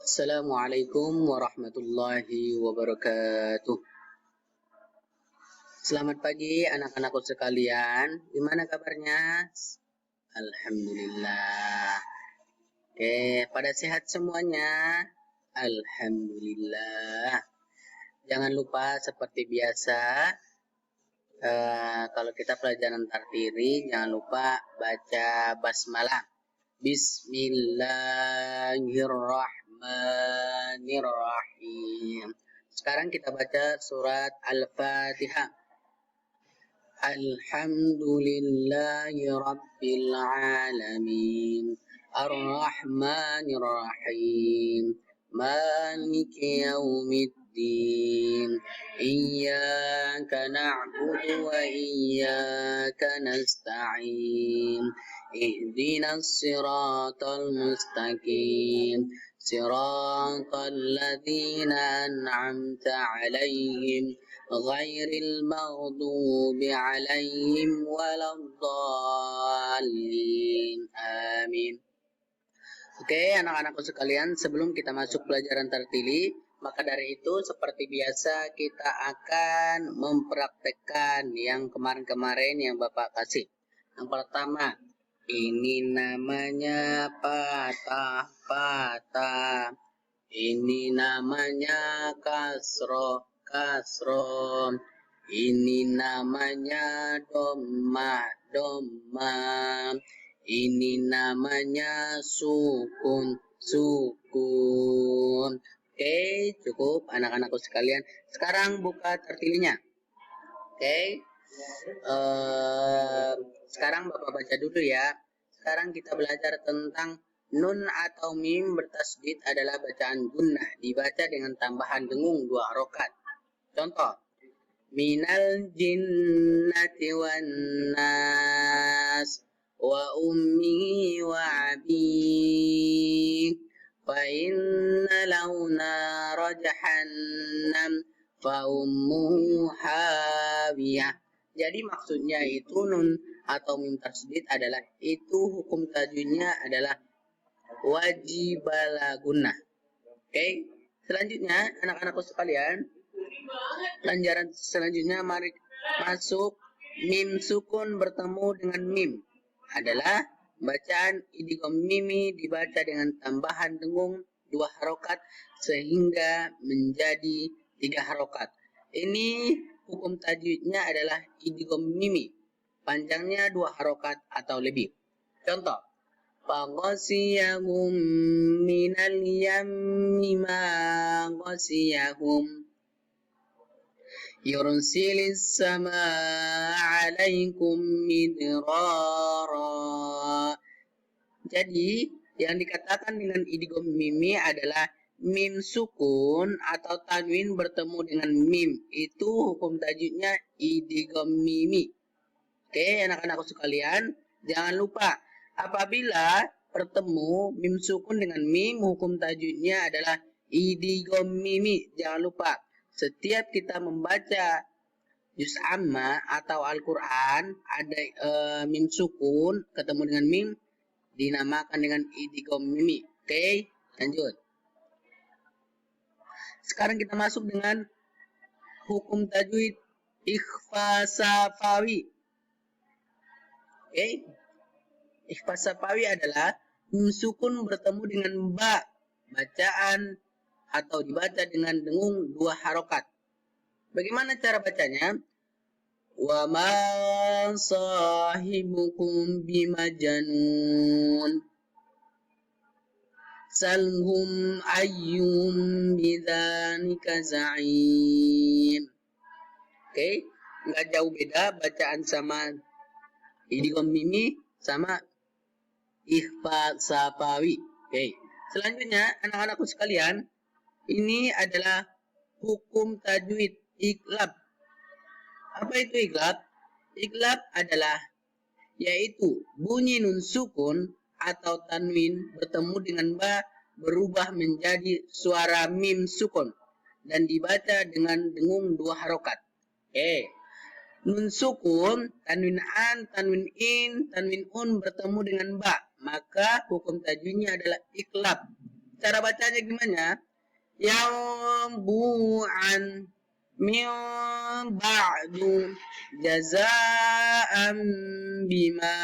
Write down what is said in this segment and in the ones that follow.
Assalamualaikum warahmatullahi wabarakatuh. Selamat pagi anak-anakku sekalian. Gimana kabarnya? Alhamdulillah. Oke, pada sehat semuanya? Alhamdulillah. Jangan lupa seperti biasa, kalau kita pelajaran tartiri, jangan lupa baca basmalah. Bismillahirrahmanirrahim. Sekarang kita baca surat Al-Fatihah. Alhamdulillahi Rabbil Alamin. Ar-Rahmanir-Rahim. Maliki Yaumiddin. Iyyaka na'budu wa iyyaka nasta'in. Ihdinas siratal mustaqim. Siratal ladzina an'amta 'alaihim ghairil maghdubi 'alaihim waladdallin. Amin. Oke, anak-anakku sekalian, sebelum kita masuk pelajaran tertili, maka dari itu seperti biasa kita akan mempraktekkan yang kemarin-kemarin yang Bapak kasih. Yang pertama, ini namanya patah-patah. Ini namanya kasroh. Ini namanya domah. Ini namanya sukun. Oke, cukup anak-anakku sekalian. Sekarang buka tertilinya. Oke. Sekarang Bapak baca dulu ya. Sekarang kita belajar tentang nun atau mim bertasdid adalah bacaan gunnah, dibaca dengan tambahan dengung 2 harokat. Contoh, minal jinnati wan nas wa ummi wa abi fa inna launa rajahannam fa ummuhu hawiyah. Jadi maksudnya itu nun atau mim tasdid adalah itu hukum tajwidnya adalah wajib gunnah. Oke, selanjutnya anak-anakku sekalian, pelajaran selanjutnya mari masuk mim sukun bertemu dengan mim adalah bacaan idgham mimi dibaca dengan tambahan dengung 2 harokat sehingga menjadi 3 harokat. Ini hukum tajwidnya adalah idgham mimi, panjangnya 2 harokat atau lebih. Contoh, فَغَشِيَهُم مِّنَ الْيَمِّ مَا غَشِيَهُم يُرْسِلِ السَّمَاءَ عَلَيْكُم مِّدْرَارًا. Jadi yang dikatakan dengan idgham mimi adalah mim sukun atau tanwin bertemu dengan mim. Itu hukum tajwidnya idgham mimi. Oke, anak-anakku sekalian, jangan lupa apabila bertemu mim sukun dengan mim, hukum tajwidnya adalah idgham mimi. Jangan lupa, setiap kita membaca juz amma atau Al-Quran ada mim sukun ketemu dengan mim, dinamakan dengan idgham mimi. Oke, lanjut. Sekarang kita masuk dengan hukum tajwid ikhfa safawi. Oke, ikhfa safawi adalah mim sukun bertemu dengan ba, bacaan atau dibaca dengan dengung 2 harokat. Bagaimana cara bacanya? Wa ma sahibukum bimajnun salhum ayyum bidzalika za'im. Oke, nggak jauh beda bacaan sama idgham mimi sama ikhfa safawi. Oke, selanjutnya anak-anakku sekalian, ini adalah hukum tajwid iqlab. Apa itu iqlab? Iqlab adalah yaitu bunyi nun sukun atau tanwin bertemu dengan ba berubah menjadi suara mim sukun dan dibaca dengan dengung 2 harokat. Nun sukun, tanwin an, tanwin in, tanwin un bertemu dengan ba, maka hukum tajwidnya adalah iqlab. Cara bacanya gimana? Yambu'an min ba'du jaza'an bima.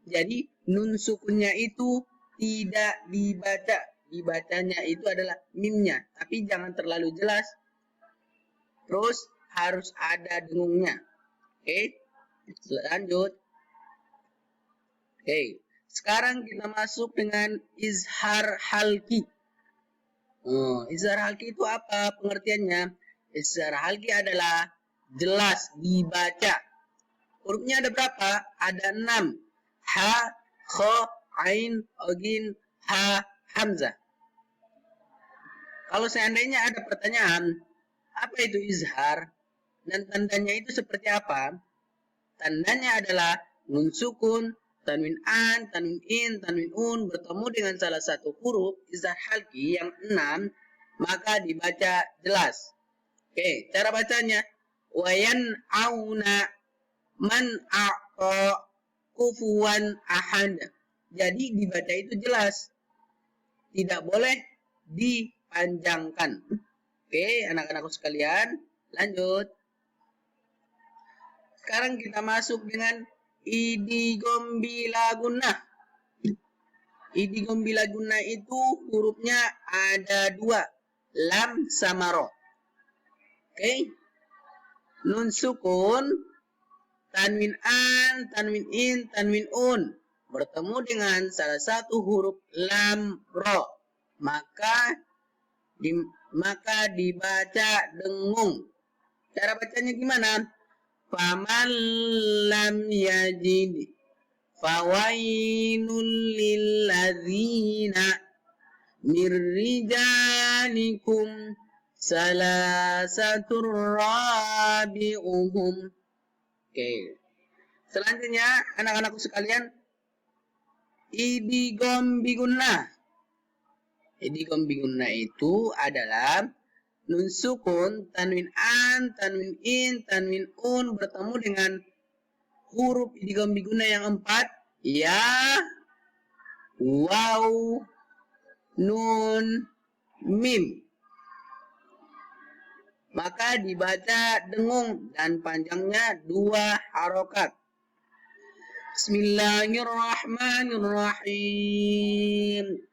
Jadi nun sukunnya itu tidak dibaca. Dibacanya itu adalah mimnya, tapi jangan terlalu jelas. Terus harus ada dengungnya. Oke, lanjut. Oke, sekarang kita masuk dengan izhar halki. Izhar halki itu apa pengertiannya? Izhar halki adalah jelas dibaca. Hurufnya ada berapa? Ada 6. Ha, kho, ain, ogin, ha, hamzah. Kalau seandainya ada pertanyaan, apa itu izhar? Dan tandanya itu seperti apa? Tandanya adalah nun sukun, tanwin an, tanwin in, tanwin un bertemu dengan salah satu huruf izhar halki yang 6, maka dibaca jelas. Oke, cara bacanya wayan auna man a'ta kufuwan ahad. Jadi dibaca itu jelas. Tidak boleh dipanjangkan. Oke, anak-anakku sekalian, lanjut. Sekarang kita masuk dengan idgham bila gunnah. Idgham bila gunnah itu hurufnya ada 2, lam sama ro. Oke. Nun sukun, tanwin an, tanwin in, tanwin un bertemu dengan salah satu huruf lam ro. Maka dibaca dengung. Cara bacanya gimana? Faman lam yajid fawainul lilladzina mirrijalikum salasatur rabi'uhum. Oke. Selanjutnya anak-anakku sekalian, idgham bigunnah. Idgham bigunnah itu adalah nun sukun, tanwin an, tanwin in, tanwin un bertemu dengan huruf idgham bigunnah yang 4, ya, waw, nun, mim. Maka dibaca dengung dan panjangnya 2 harokat. Bismillahirrahmanirrahim.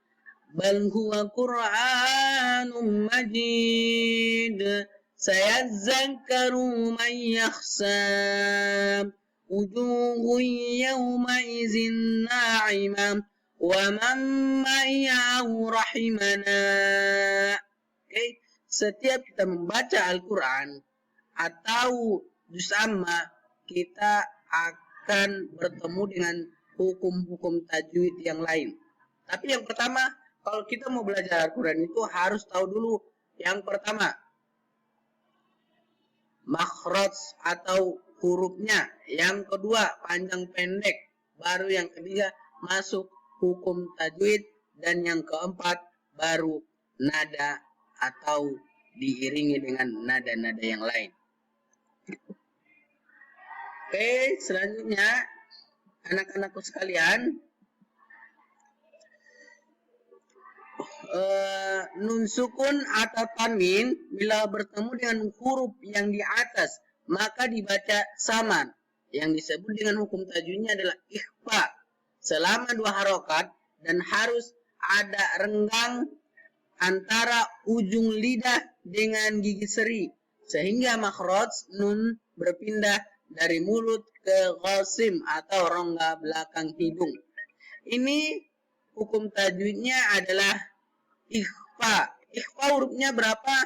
Bal huwa Qur'anun Majid. Sayadzakkaru man yakhsha. Wujuhun yawma izin na'imah. Wa man ma'yahu rahimana. Oke, setiap kita membaca Al-Quran atau juz amma, kita akan bertemu dengan hukum-hukum tajwid yang lain. Tapi yang pertama, kalau kita mau belajar Al-Quran itu harus tahu dulu yang pertama, makhraj atau hurufnya. Yang kedua, panjang pendek. Baru yang ketiga, masuk hukum tajwid. Dan yang keempat, baru nada atau diiringi dengan nada-nada yang lain. Oke, selanjutnya anak-anakku sekalian, nun sukun atau tanwin bila bertemu dengan huruf yang di atas maka dibaca samar. Yang disebut dengan hukum tajwidnya adalah ikhfa selama 2 harokat dan harus ada renggang antara ujung lidah dengan gigi seri sehingga makhraj nun berpindah dari mulut ke qasim atau rongga belakang hidung. Ini hukum tajwidnya adalah ikhfa. Ikhfa hurufnya berapa?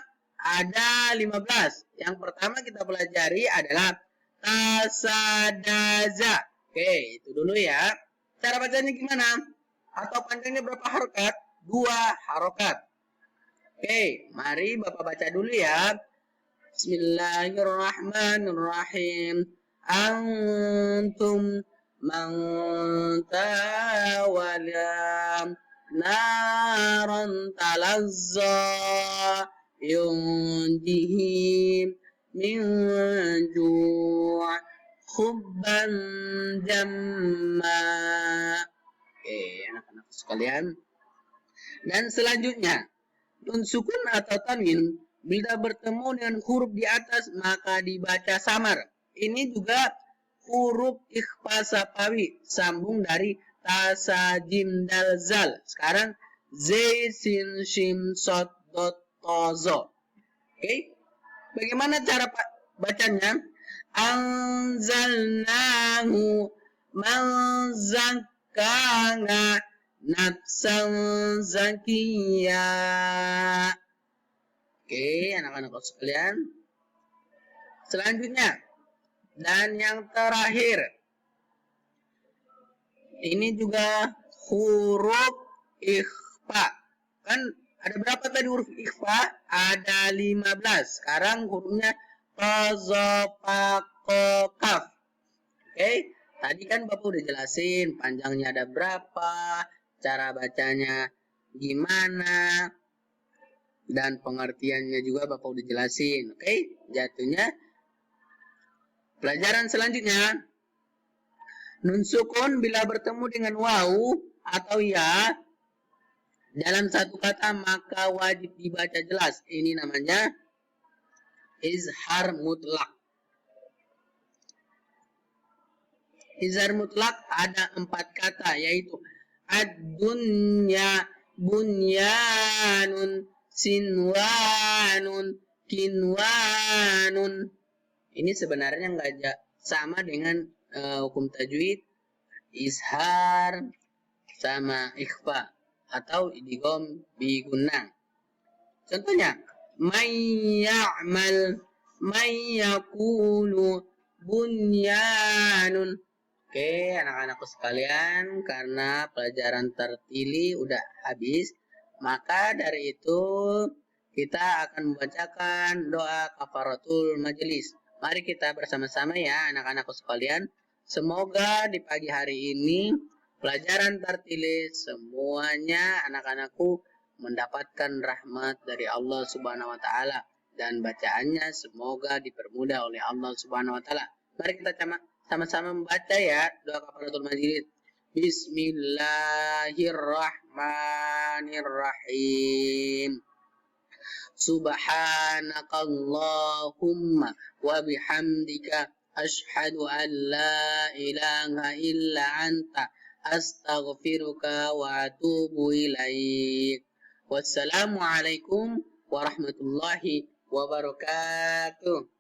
Ada 15. Yang pertama kita pelajari adalah tasadaza. Oke, itu dulu ya. Cara bacanya gimana? Atau panjangnya berapa harokat? 2 harokat. Oke, mari Bapak baca dulu ya. Bismillahirrahmanirrahim. Antum man tawala naran talazza yunjihim min ju' khubban jamma. Oke, anak-anak sekalian, Dan selanjutnya, nun sukun atau tanwin bila bertemu dengan huruf di atas maka dibaca samar. Ini juga huruf ikhfa sapawi, sambung dari ta sa jim dal zal. Sekarang z sin shim sod dot to zo. Oke. Bagaimana cara bacanya? Anzalnahu manzakkana nafsan zakiyah. Oke, anak-anakku sekalian. Selanjutnya, dan yang terakhir, ini juga huruf ikhfa. Kan ada berapa tadi huruf ikhfa? Ada 15. Sekarang hurufnya ta, za, pa, ko, kaf. Oke, tadi kan Bapak udah jelasin panjangnya ada berapa, cara bacanya gimana, dan pengertiannya juga Bapak udah jelasin. Oke, jatuhnya pelajaran selanjutnya, nun sukun bila bertemu dengan waw atau ya dalam satu kata maka wajib dibaca jelas. Ini namanya izhar mutlak. Izhar mutlak ada 4 kata, yaitu ad-dunya, bunyanun, sinwanun, kinwanun. Ini sebenarnya nggak sama dengan hukum tajwid, izhar, sama ikhfa atau idgham bi gunnah. Contohnya, may ya'mal, may yakulu, bunyanun. Oke, anak-anakku sekalian, karena pelajaran tertili udah habis, maka dari itu kita akan membacakan doa kafaratul majelis. Mari kita bersama-sama ya anak-anakku sekalian. Semoga di pagi hari ini pelajaran tertili semuanya anak-anakku mendapatkan rahmat dari Allah Subhanahu wa taala dan bacaannya semoga dipermudah oleh Allah Subhanahu wa taala. Mari kita sama-sama membaca ya doa kafaratul majelis. Bismillahirrahmanirrahim. Subhanakallahumma wa bihamdika asyhadu an la ilaha illa anta astaghfiruka wa atubu ilaik. Wassalamualaikum warahmatullahi wabarakatuh.